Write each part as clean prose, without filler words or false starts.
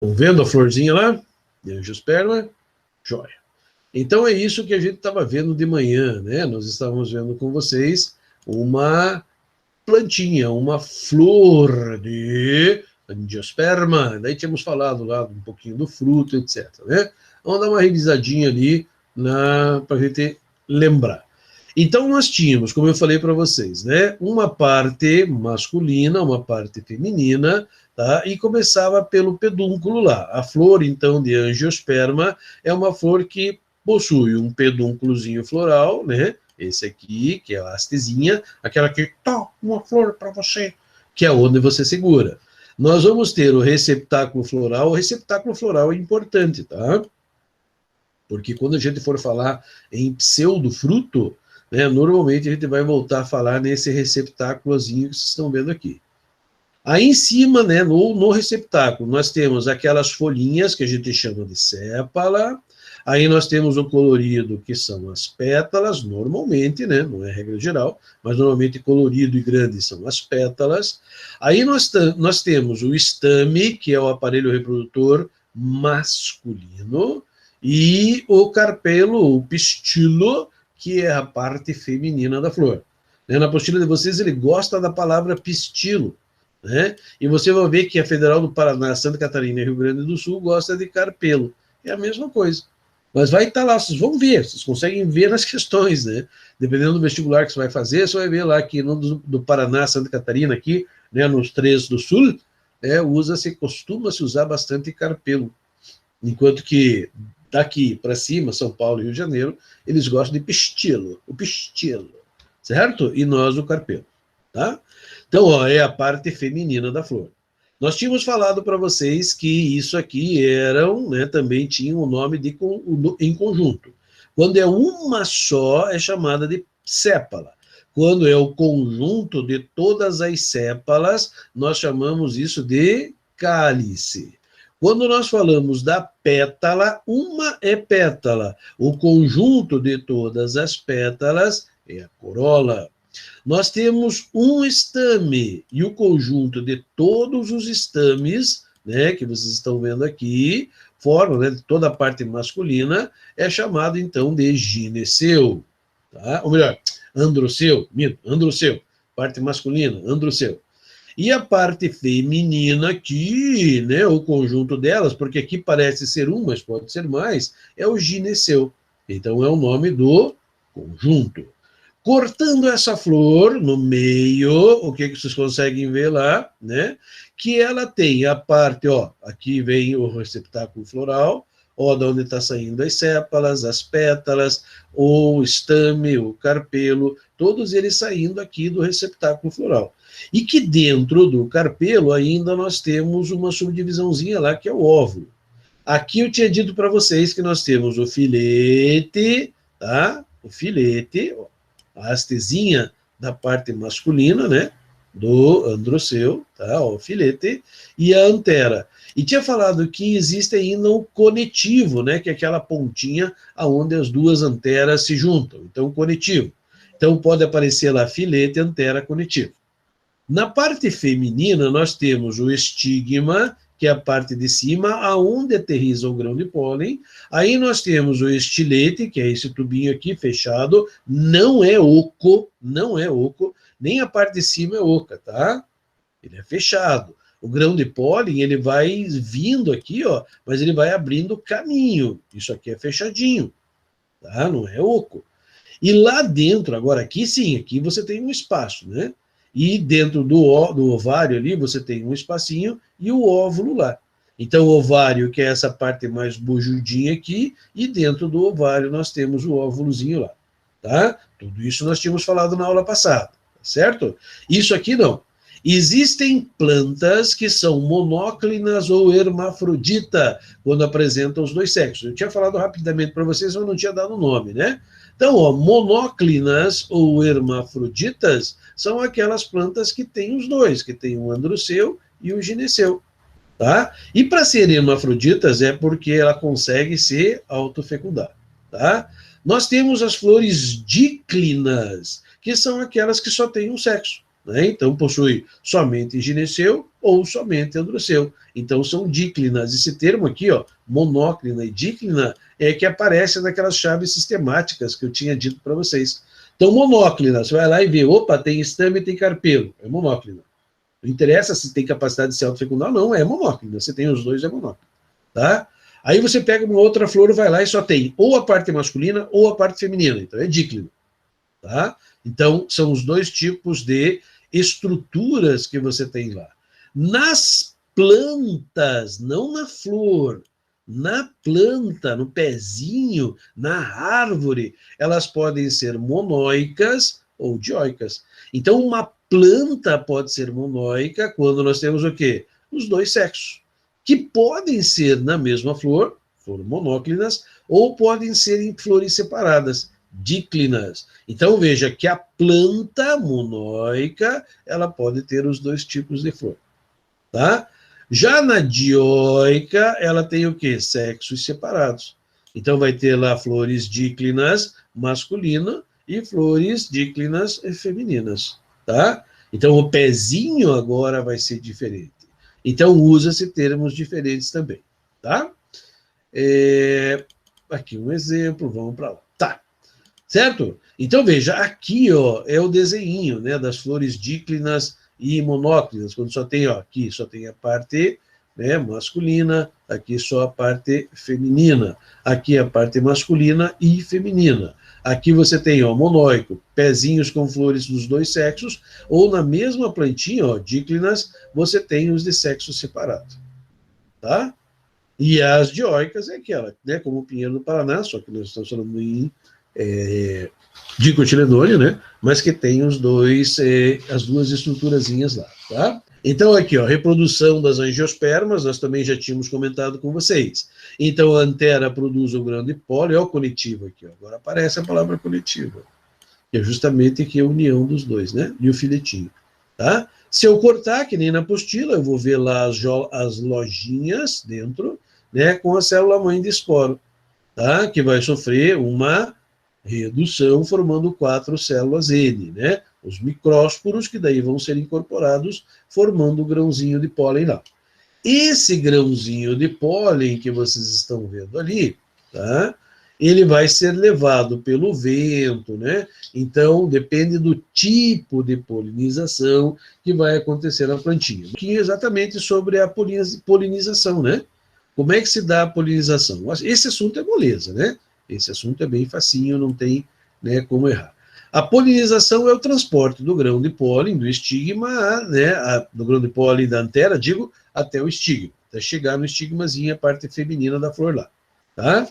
Estão vendo a florzinha lá? De angiosperma? Joia. Então é isso que a gente estava vendo de manhã, né? Nós estávamos vendo com vocês uma plantinha, uma flor de angiosperma. Daí tínhamos falado lá um pouquinho do fruto, etc. Né? Vamos dar uma revisadinha ali para a gente lembrar. Então nós tínhamos, como eu falei para vocês, né, uma parte masculina, uma parte feminina, tá? E começava pelo pedúnculo lá. A flor, então, de angiosperma é uma flor que possui um pedúnculozinho floral, né? Esse aqui, que é a hastezinha, aquela que, uma flor para você, que é onde você segura. Nós vamos ter o receptáculo floral é importante, tá? Porque quando a gente for falar em pseudofruto, né, normalmente a gente vai voltar a falar nesse receptáculozinho que vocês estão vendo aqui. Aí em cima, né, no receptáculo, nós temos aquelas folhinhas que a gente chama de sépala. Aí nós temos o colorido, que são as pétalas, normalmente, né, não é regra geral, mas normalmente colorido e grande são as pétalas. Aí nós temos o estame, que é o aparelho reprodutor masculino, e o carpelo, o pistilo, que é a parte feminina da flor. Na apostila de vocês, ele gosta da palavra pistilo, né? E você vai ver que a Federal do Paraná, Santa Catarina e Rio Grande do Sul gosta de carpelo. É a mesma coisa. Mas vai estar lá, vocês vão ver, vocês conseguem ver nas questões, né? Dependendo do vestibular que você vai fazer, você vai ver lá que no do Paraná, Santa Catarina, aqui, né, nos três do Sul, costuma-se usar bastante carpelo. Enquanto que daqui para cima, São Paulo e Rio de Janeiro, eles gostam de pistilo, o pistilo, certo? E nós o carpelo, tá? Então, ó, é a parte feminina da flor. Nós tínhamos falado para vocês que isso aqui eram, né, também tinham o nome em conjunto. Quando é uma só, é chamada de sépala. Quando é o conjunto de todas as sépalas, nós chamamos isso de cálice. Quando nós falamos da pétala, uma é pétala. O conjunto de todas as pétalas é a corola. Nós temos um estame, e o conjunto de todos os estames, né, que vocês estão vendo aqui, formam, né, toda a parte masculina, é chamado, então, de gineceu. Tá? Ou melhor, androceu, parte masculina, androceu. E a parte feminina, que, né, o conjunto delas, porque aqui parece ser um, mas pode ser mais, é o gineceu. Então, é o nome do conjunto. Cortando essa flor no meio, o que vocês conseguem ver lá, né? Que ela tem a parte, ó, aqui vem o receptáculo floral, ó, de onde está saindo as sépalas, as pétalas, o estame, o carpelo, todos eles saindo aqui do receptáculo floral. E que dentro do carpelo ainda nós temos uma subdivisãozinha lá, que é o óvulo. Aqui eu tinha dito para vocês que nós temos o filete, tá? O filete, ó, a hastezinha da parte masculina, né, do androceu, tá, o filete, e a antera. E tinha falado que existe ainda o conectivo, né, que é aquela pontinha aonde as duas anteras se juntam. Então, conectivo. Então, pode aparecer lá filete, antera, conectivo. Na parte feminina, nós temos o estigma, que é a parte de cima, aonde aterriza o grão de pólen. Aí nós temos o estilete, que é esse tubinho aqui fechado, não é oco, nem a parte de cima é oca, tá? Ele é fechado. O grão de pólen, ele vai vindo aqui, ó, mas ele vai abrindo caminho. Isso aqui é fechadinho, tá? Não é oco. E lá dentro, agora aqui sim, aqui você tem um espaço, né? E dentro do ovário ali, você tem um espacinho e o óvulo lá. Então, o ovário, que é essa parte mais bujudinha aqui, e dentro do ovário nós temos o óvulozinho lá, tá? Tudo isso nós tínhamos falado na aula passada, certo? Isso aqui não. Existem plantas que são monóclinas ou hermafrodita, quando apresentam os dois sexos. Eu tinha falado rapidamente para vocês, mas não tinha dado o nome, né? Então, ó, monóclinas ou hermafroditas são aquelas plantas que têm os dois, que tem o androceu e o gineceu, tá? E para ser hermafroditas é porque ela consegue se autofecundar, tá? Nós temos as flores díclinas, que são aquelas que só têm um sexo, né? Então possui somente gineceu ou somente androceu. Então são díclinas. Esse termo aqui, ó, monóclina e díclina, é que aparece naquelas chaves sistemáticas que eu tinha dito para vocês. Então, monóclina, você vai lá e vê, opa, tem estame e tem carpelo, é monóclina. Não interessa se tem capacidade de se autofecundar, não, é monóclina. Você tem os dois, é monóclina. Tá? Aí você pega uma outra flor, vai lá e só tem ou a parte masculina ou a parte feminina. Então é díclino. Tá? Então são os dois tipos de estruturas que você tem lá. Nas plantas, não na flor, na planta, no pezinho, na árvore, elas podem ser monóicas ou dioicas. Então uma planta pode ser monóica quando nós temos o quê? Os dois sexos, que podem ser na mesma flor, flor monóclinas, ou podem ser em flores separadas, díclinas. Então veja que a planta monóica, ela pode ter os dois tipos de flor, tá? Já na dioica, ela tem o quê? Sexos separados. Então vai ter lá flores díclinas masculina e flores díclinas femininas, tá? Então o pezinho agora vai ser diferente. Então usa-se termos diferentes também, tá? Aqui um exemplo, vamos para lá. Tá, certo? Então veja, aqui ó, é o desenho, né, das flores díclinas e monóclinas, quando só tem, ó, aqui só tem a parte, né, masculina, aqui só a parte feminina, aqui a parte masculina e feminina. Aqui você tem, ó, monóico, pezinhos com flores dos dois sexos, ou na mesma plantinha, ó, díclinas, você tem os de sexo separado, tá? E as dioicas é aquela, né, como o pinheiro do Paraná, só que nós estamos falando em dicotiledôneo, né, mas que tem os dois, as duas estruturazinhas lá, tá? Então aqui, ó, reprodução das angiospermas, nós também já tínhamos comentado com vocês. Então a antera produz o grão de pólen, é o coletivo aqui, ó. Agora aparece a palavra coletiva, que é justamente aqui a união dos dois, né, e o filetinho, tá? Se eu cortar, que nem na apostila, eu vou ver lá as lojinhas dentro, né, com a célula mãe de esporo, tá? Que vai sofrer uma redução formando 4 células N, né? Os micrósporos que daí vão ser incorporados formando o grãozinho de pólen lá. Esse grãozinho de pólen que vocês estão vendo ali, tá? Ele vai ser levado pelo vento, né? Então, depende do tipo de polinização que vai acontecer na plantinha. Que é exatamente sobre a polinização, né? Como é que se dá a polinização? Esse assunto é moleza, né? Esse assunto é bem facinho, não tem, né, como errar. A polinização é o transporte do grão de pólen, do estigma, né, do grão de pólen da antera, digo, até o estigma, até chegar no estigmazinho, a parte feminina da flor lá, tá?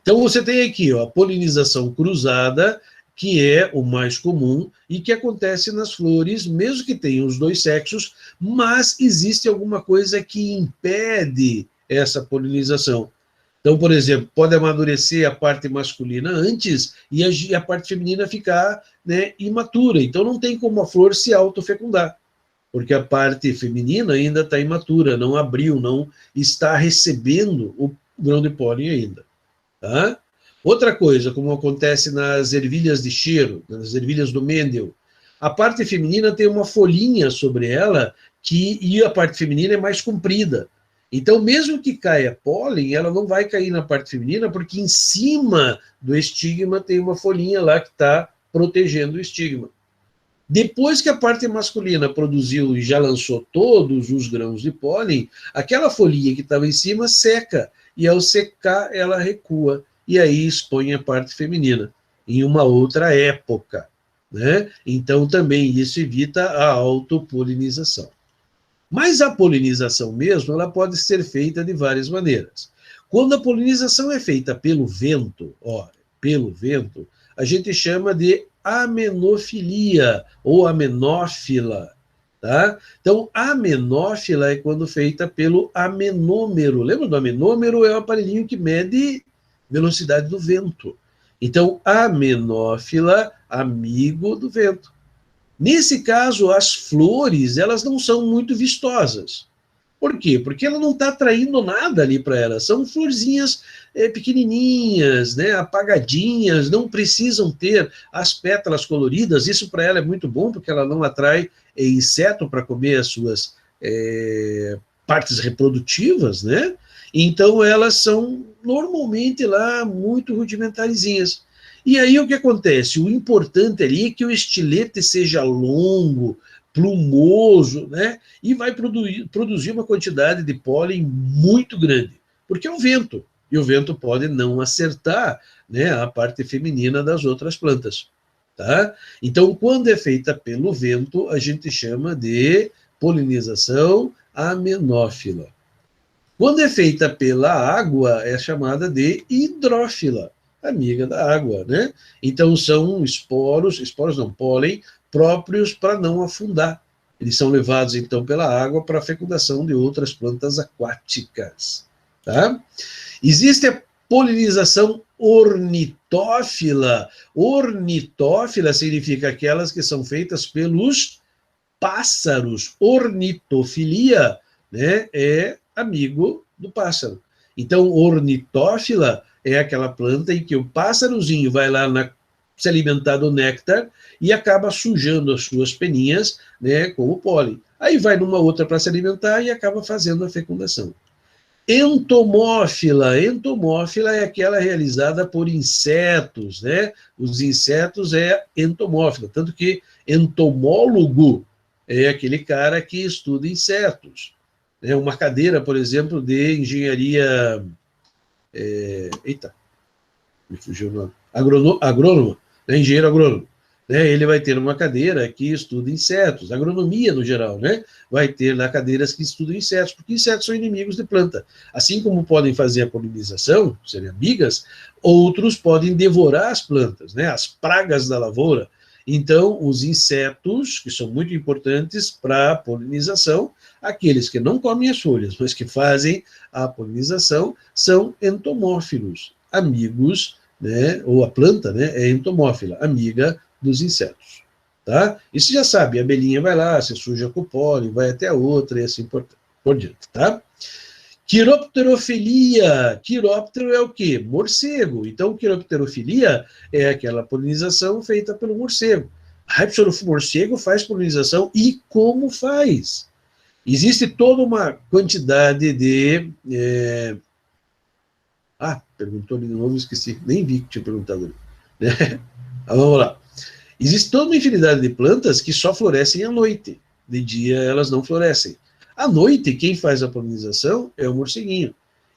Então você tem aqui, ó, a polinização cruzada, que é o mais comum e que acontece nas flores, mesmo que tenham os dois sexos, mas existe alguma coisa que impede essa polinização. Então, por exemplo, pode amadurecer a parte masculina antes e a parte feminina ficar, né, imatura. Então, não tem como a flor se autofecundar, porque a parte feminina ainda está imatura, não abriu, não está recebendo o grão de pólen ainda. Tá? Outra coisa, como acontece nas ervilhas de cheiro, nas ervilhas do Mendel, a parte feminina tem uma folhinha sobre ela e a parte feminina é mais comprida. Então, mesmo que caia pólen, ela não vai cair na parte feminina, porque em cima do estigma tem uma folhinha lá que está protegendo o estigma. Depois que a parte masculina produziu e já lançou todos os grãos de pólen, aquela folhinha que estava em cima seca, e ao secar ela recua, e aí expõe a parte feminina, em uma outra época, né? Então, também isso evita a autopolinização. Mas a polinização mesmo, ela pode ser feita de várias maneiras. Quando a polinização é feita pelo vento, a gente chama de amenofilia ou amenófila, tá? Então, amenófila é quando feita pelo amenômero. Lembra do amenômero? É o aparelhinho que mede velocidade do vento. Então, amenófila, amigo do vento. Nesse caso, as flores, elas não são muito vistosas. Por quê? Porque ela não está atraindo nada ali para ela. São florzinhas pequenininhas, né, apagadinhas, não precisam ter as pétalas coloridas. Isso para ela é muito bom, porque ela não atrai inseto para comer as suas partes reprodutivas, né? Então elas são normalmente lá muito rudimentarizinhas. E aí o que acontece? O importante ali é que o estilete seja longo, plumoso, né? E vai produzir uma quantidade de pólen muito grande, porque é o vento, e o vento pode não acertar, né, a parte feminina das outras plantas. Tá? Então, quando é feita pelo vento, a gente chama de polinização amenófila. Quando é feita pela água, é chamada de hidrófila, amiga da água, né? Então, são esporos não, pólen, próprios para não afundar. Eles são levados, então, pela água para a fecundação de outras plantas aquáticas, tá? Existe a polinização ornitófila. Ornitófila significa aquelas que são feitas pelos pássaros. Ornitofilia, né, é amigo do pássaro. Então, ornitófila é aquela planta em que o pássarozinho vai lá se alimentar do néctar e acaba sujando as suas peninhas, né, com o pólen. Aí vai numa outra para se alimentar e acaba fazendo a fecundação. Entomófila. Entomófila é aquela realizada por insetos, né? Os insetos é entomófila, tanto que entomólogo é aquele cara que estuda insetos. Uma cadeira, por exemplo, de engenharia... eita, me fugiu o nome. Agrônoma, né? Engenheiro agrônomo. Né, ele vai ter uma cadeira que estuda insetos, agronomia no geral, né? Vai ter lá cadeiras que estudam insetos, porque insetos são inimigos de planta. Assim como podem fazer a polinização, serem amigas, outros podem devorar as plantas, né? As pragas da lavoura. Então, os insetos, que são muito importantes para a polinização, aqueles que não comem as folhas, mas que fazem a polinização, são entomófilos, amigos, né? Ou a planta, né? É entomófila, amiga dos insetos, tá? E você já sabe, a abelhinha vai lá, se suja com o pólen, vai até a outra e assim por diante, tá? Quiropterofilia. Quiróptero é o quê? Morcego. Então, quiropterofilia é aquela polinização feita pelo morcego. A o morcego faz polinização e como faz? Existe toda uma quantidade de... perguntou ali de novo, esqueci, nem vi que tinha perguntado ali. Né? Vamos lá. Existe toda uma infinidade de plantas que só florescem à noite. De dia elas não florescem. À noite, quem faz a polinização é o morceguinho.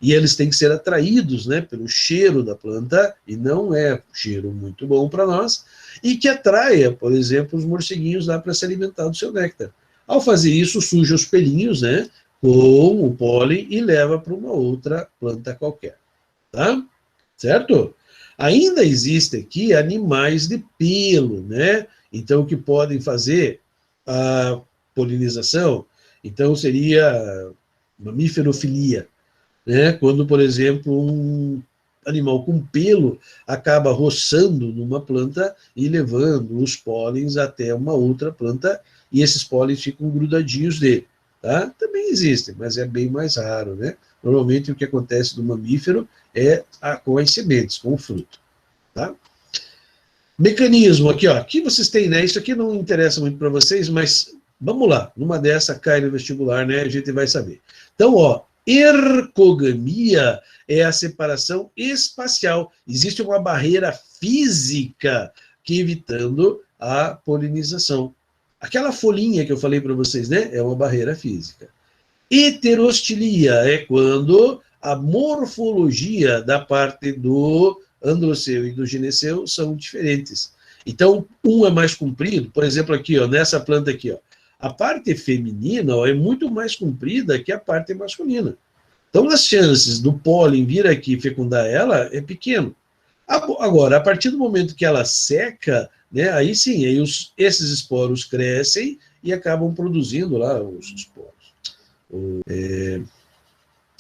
E eles têm que ser atraídos, né, pelo cheiro da planta, e não é um cheiro muito bom para nós, e que atraia, por exemplo, os morceguinhos lá para se alimentar do seu néctar. Ao fazer isso, suja os pelinhos, né, com o pólen e leva para uma outra planta qualquer. Tá? Certo? Ainda existe aqui animais de pelo, né? Então, que podem fazer a polinização. Então, seria mamíferofilia, né? Quando, por exemplo, um animal com pelo acaba roçando numa planta e levando os pólens até uma outra planta, e esses pólens ficam grudadinhos dele. Tá? Também existem, mas é bem mais raro, né? Normalmente o que acontece no mamífero é com as sementes, com o fruto. Tá? Mecanismo aqui, ó. Aqui vocês têm, né? Isso aqui não interessa muito para vocês, mas vamos lá. Numa dessa cai no vestibular, né? A gente vai saber. Então, ó, ergogamia é a separação espacial. Existe uma barreira física que evitando a polinização. Aquela folhinha que eu falei para vocês, né? É uma barreira física. Heterostilia é quando a morfologia da parte do androceu e do gineceu são diferentes. Então, um é mais comprido, por exemplo, aqui, ó, nessa planta aqui, ó, a parte feminina, ó, é muito mais comprida que a parte masculina. Então, as chances do pólen vir aqui e fecundar ela é pequeno. Agora, a partir do momento que ela seca, né, aí sim, aí esses esporos crescem e acabam produzindo lá os esporos.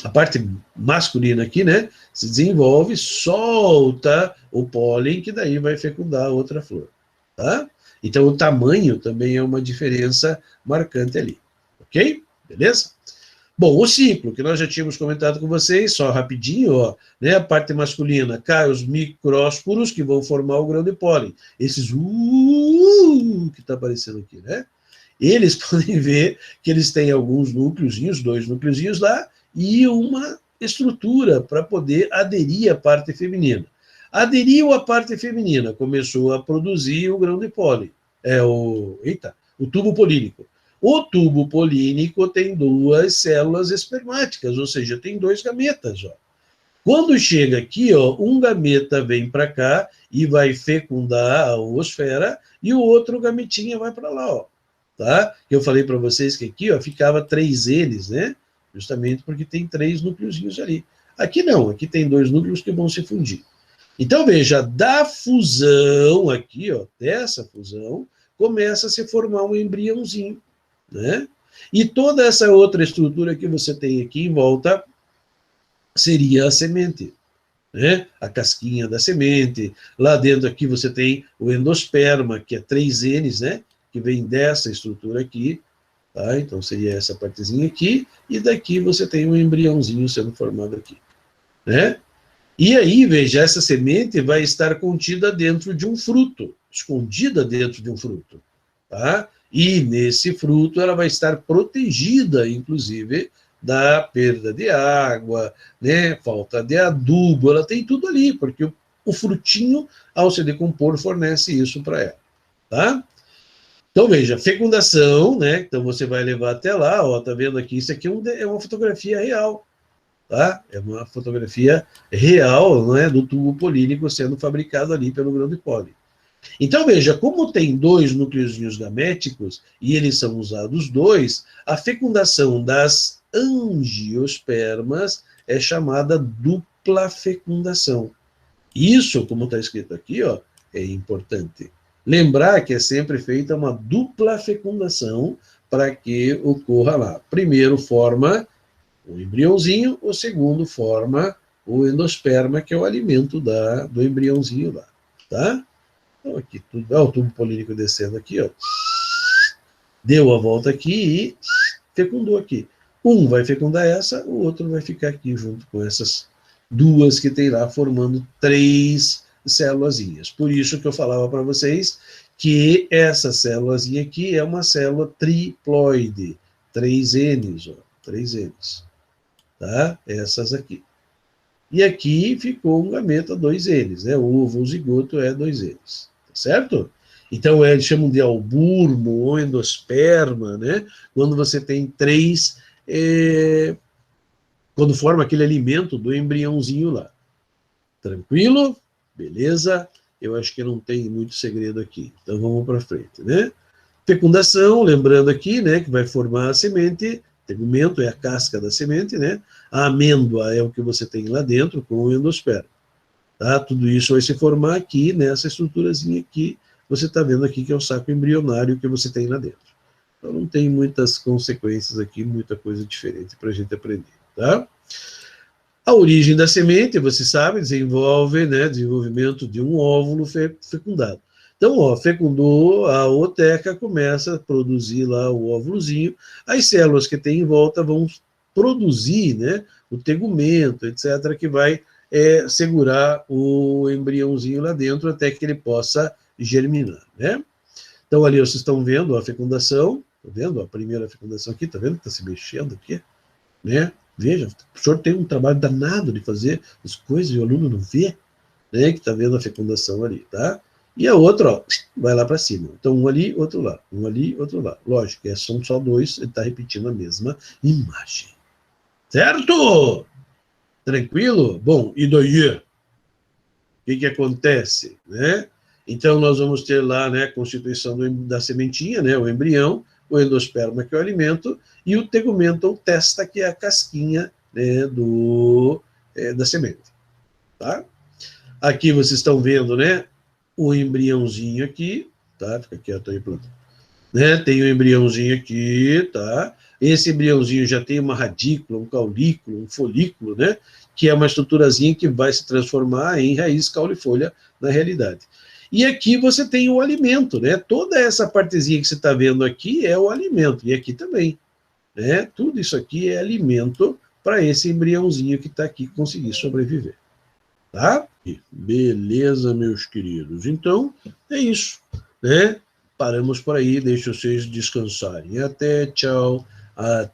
A parte masculina aqui, né, se desenvolve, solta o pólen, que daí vai fecundar a outra flor, tá? Então, o tamanho também é uma diferença marcante ali, ok? Beleza? Bom, o ciclo, que nós já tínhamos comentado com vocês, só rapidinho, ó, né, a parte masculina, cai os micrósporos que vão formar o grão de pólen. Esses que está aparecendo aqui, né? eles podem ver que eles têm alguns núcleozinhos, 2 núcleozinhos lá, e uma estrutura para poder aderir à parte feminina. Aderiu à parte feminina, começou a produzir o grão de pólen, o tubo polínico. O tubo polínico tem 2 células espermáticas, ou seja, tem 2 gametas, ó. Quando chega aqui, ó, um gameta vem para cá e vai fecundar a oosfera e o outro gametinha vai para lá, ó. Tá? Eu falei para vocês que aqui, ó, ficava 3 N's, né? Justamente porque tem 3 núcleozinhos ali. Aqui não, aqui tem 2 núcleos que vão se fundir. Então, veja, da fusão aqui, ó, dessa fusão, começa a se formar um embriãozinho, né? E toda essa outra estrutura que você tem aqui em volta seria a semente, né? A casquinha da semente. Lá dentro aqui você tem o endosperma, que é 3 N's, né? Que vem dessa estrutura aqui, tá? Então seria essa partezinha aqui, e daqui você tem um embriãozinho sendo formado aqui, né? E aí, veja, essa semente vai estar contida dentro de um fruto, escondida dentro de um fruto, tá? E nesse fruto ela vai estar protegida, inclusive, da perda de água, né? Falta de adubo, ela tem tudo ali, porque o frutinho, ao se decompor, fornece isso para ela, tá? Então, veja, fecundação, né? Então você vai levar até lá, ó, tá vendo aqui? Isso aqui é uma fotografia real, tá? É uma fotografia real, né, do tubo polínico sendo fabricado ali pelo grão de pólen. Então, veja, como tem 2 núcleozinhos gaméticos, e eles são usados 2, a fecundação das angiospermas é chamada dupla fecundação. Isso, como está escrito aqui, ó, é importante. Lembrar que é sempre feita uma dupla fecundação para que ocorra lá. Primeiro forma o embriãozinho, o segundo forma o endosperma, que é o alimento do embriãozinho lá, tá? Então, aqui, o tubo polínico descendo aqui, ó. Deu a volta aqui e fecundou aqui. Um vai fecundar essa, o outro vai ficar aqui junto com essas 2 que tem lá, formando 3 célulazinhas. Por isso que eu falava para vocês que essa célulazinha aqui é uma célula triploide. 3 N's, ó. 3 N's. Tá? Essas aqui. E aqui ficou um gameta 2 N's, né? O ovo, o zigoto é 2 N's, tá certo? Então, eles chamam de alburmo ou endosperma, né? Quando você tem 3, quando forma aquele alimento do embriãozinho lá. Tranquilo? Beleza? Eu acho que não tem muito segredo aqui. Então, vamos para frente, né? Fecundação, lembrando aqui, né, que vai formar a semente. Tegumento é a casca da semente, né? A amêndoa é o que você tem lá dentro com o endosperma. Tá? Tudo isso vai se formar aqui, nessa estruturazinha aqui, você está vendo aqui que é o saco embrionário que você tem lá dentro. Então não tem muitas consequências aqui, muita coisa diferente para a gente aprender, tá? A origem da semente, você sabe, desenvolve, né, desenvolvimento de um óvulo fecundado. Então, ó, fecundou, a ooteca começa a produzir lá o óvulozinho, as células que tem em volta vão produzir, né, o tegumento, etc., que vai segurar o embriãozinho lá dentro até que ele possa germinar, né? Então, ali vocês estão vendo a fecundação, tá vendo? A primeira fecundação aqui, tá vendo que está se mexendo aqui, né? Veja, o professor tem um trabalho danado de fazer as coisas e o aluno não vê, né? Que está vendo a fecundação ali, tá? E a outra, ó, vai lá para cima. Então, um ali, outro lá. Um ali, outro lá. Lógico, são só 2, ele está repetindo a mesma imagem. Certo? Tranquilo? Bom, e daí? O que acontece, né? Então, nós vamos ter lá, né, a constituição da sementinha, né, o embrião, o endosperma, que é o alimento, e o tegumento, ou testa, que é a casquinha, né, da semente. Tá? Aqui vocês estão vendo, né, o embriãozinho aqui, tá? Fica quieto aí, planta. Né? Tem o embriãozinho aqui, tá? Esse embriãozinho já tem uma radícula, um caulículo, um folículo, né? Que é uma estruturazinha que vai se transformar em raiz, caule e folha na realidade. E aqui você tem o alimento, né? Toda essa partezinha que você está vendo aqui é o alimento, e aqui também, né? Tudo isso aqui é alimento para esse embriãozinho que está aqui conseguir sobreviver. Tá? Beleza, meus queridos. Então, é isso, né? paramos por aí, deixo vocês descansarem. Até, tchau, até.